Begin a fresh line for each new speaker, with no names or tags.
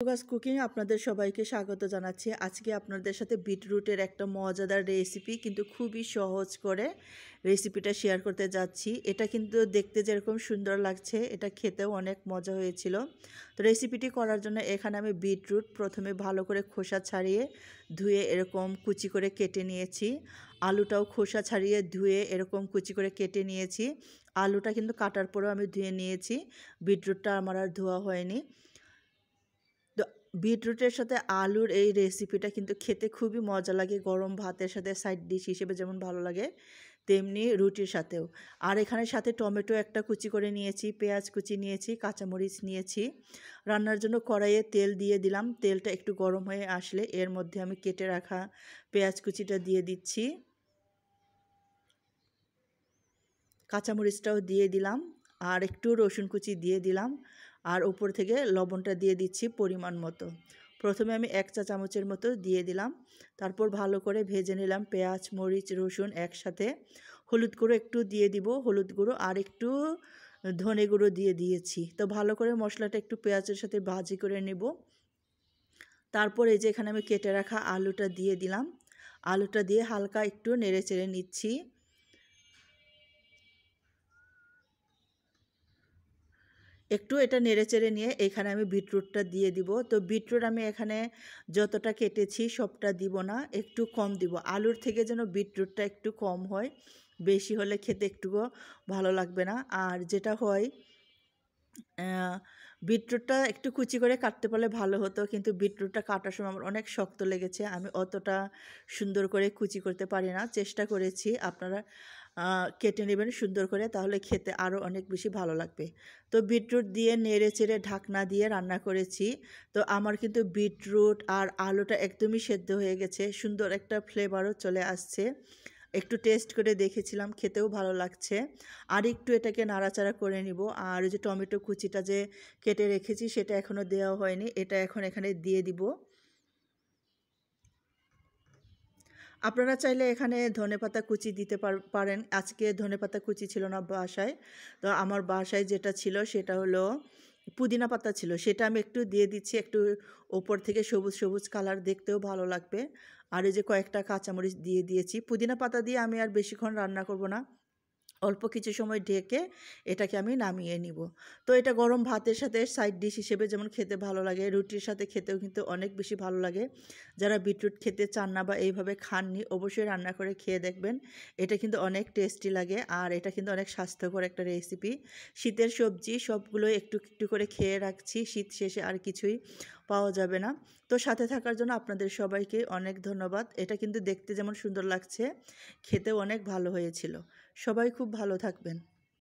গাছ কুকিং আপনাদের সবাইকে স্বাগত জানাচ্ছি। আজকে আপনাদের সাথে বিটরুটের একটা মজাদার রেসিপি কিন্তু খুবই সহজ করে রেসিপিটা শেয়ার করতে যাচ্ছি। এটা কিন্তু দেখতে যেরকম সুন্দর লাগছে, এটা খেতেও অনেক মজা হয়েছিল। তো রেসিপিটি করার জন্য এখানে আমি বিটরুট প্রথমে ভালো করে খোসা ছাড়িয়ে ধুয়ে এরকম কুচি করে কেটে নিয়েছি। আলুটাও খোসা ছাড়িয়ে ধুয়ে এরকম কুচি করে কেটে নিয়েছি। আলুটা কিন্তু কাটার পরেও আমি ধুয়ে নিয়েছি, বিটরুটটা আমার আর ধোয়া হয়নি। তো বিটরুটের সাথে আলুর এই রেসিপিটা কিন্তু খেতে খুবই মজা লাগে। গরম ভাতের সাথে সাইড ডিশ হিসেবে যেমন ভালো লাগে, তেমনি রুটির সাথেও। আর এখানে সাথে টমেটো একটা কুচি করে নিয়েছি, পেঁয়াজ কুচি নিয়েছি, কাঁচামরিচ নিয়েছি। রান্নার জন্য কড়াইয়ে তেল দিয়ে দিলাম। তেলটা একটু গরম হয়ে আসলে এর মধ্যে আমি কেটে রাখা পেঁয়াজ কুচিটা দিয়ে দিচ্ছি, কাঁচামরিচটাও দিয়ে দিলাম, আর একটু রসুন কুচি দিয়ে দিলাম, আর উপর থেকে লবণটা দিয়ে দিচ্ছি পরিমাণ মতো। প্রথমে আমি 1 চা চামচের মতো দিয়ে দিলাম। তারপর ভালো করে ভেজে নিলাম পেঁয়াজ, মরিচ, রসুন একসাথে। হলুদ গুঁড়ো একটু দিয়ে দিব, হলুদ গুঁড়ো আর একটু ধনে গুঁড়ো দিয়ে দিয়েছি। তো ভালো করে মশলাটা একটু পেঁয়াজের সাথে ভাজি করে নেব। তারপর এই যে এখানে আমি কেটে রাখা আলুটা দিয়ে দিলাম। আলুটা দিয়ে হালকা একটু নেড়ে চেড়ে নিচ্ছি। একটু এটা নেড়েচেড়ে নিয়ে এখানে আমি বিটরুটটা দিয়ে দিব। তো বিটরুট আমি এখানে যতটা কেটেছি সবটা দিব না, একটু কম দিব। আলুর থেকে যেন বিটরুটটা একটু কম হয়, বেশি হলে খেতে একটুও ভালো লাগবে না। আর যেটা হয়, বিটরুটটা একটু কুচি করে কাটতে পারলে ভালো হতো, কিন্তু বিটরুটটা কাটার সময় আমার অনেক শক্ত লেগেছে, আমি অতটা সুন্দর করে কুচি করতে পারি না। চেষ্টা করেছি, আপনারা কেটে নেবেন সুন্দর করে, তাহলে খেতে আরও অনেক বেশি ভালো লাগবে। তো বিটরুট দিয়ে নেড়ে চেড়ে ঢাকনা দিয়ে রান্না করেছি। তো আমার কিন্তু বিটরুট আর আলুটা একদমই সেদ্ধ হয়ে গেছে, সুন্দর একটা ফ্লেভারও চলে আসছে। একটু টেস্ট করে দেখেছিলাম, খেতেও ভালো লাগছে। আর একটু এটাকে নাড়াচাড়া করে নিব। আর ওই যে টমেটো কুচিটা যে কেটে রেখেছি সেটা এখনও দেওয়া হয়নি, এটা এখন এখানে দিয়ে দিব। আপনারা চাইলে এখানে ধনেপাতা কুচি দিতে পারেন। আজকে ধনেপাতা কুচি ছিল না বাসায়, তো আমার বাসায় যেটা ছিল সেটা হলো পুদিনা পাতা ছিল, সেটা আমি একটু দিয়ে দিচ্ছি। একটু ওপর থেকে সবুজ সবুজ কালার, দেখতেও ভালো লাগবে। আর এই যে কয়েকটা কাঁচামরিচ দিয়ে দিয়েছি। পুদিনা পাতা দিয়ে আমি আর বেশিক্ষণ রান্না করব না, অল্প কিছু সময় ঢেকে এটাকে আমি নামিয়ে নিব। তো এটা গরম ভাতের সাথে সাইড ডিশ হিসেবে যেমন খেতে ভালো লাগে, রুটির সাথে খেতেও কিন্তু অনেক বেশি ভালো লাগে। যারা বিটরুট খেতে চান না বা এইভাবে খাননি, অবশ্যই রান্না করে খেয়ে দেখবেন। এটা কিন্তু অনেক টেস্টি লাগে, আর এটা কিন্তু অনেক স্বাস্থ্যকর একটা রেসিপি। শীতের সবজি সবগুলোই একটু একটু করে খেয়ে রাখছি, শীত শেষে আর কিছুই পাওয়া যাবে না। তো সাথে থাকার জন্য আপনাদের সবাইকে অনেক ধন্যবাদ। এটা কিন্তু দেখতে যেমন সুন্দর লাগছে, খেতেও অনেক ভালো হয়েছিল। সবাই খুব ভালো থাকবেন।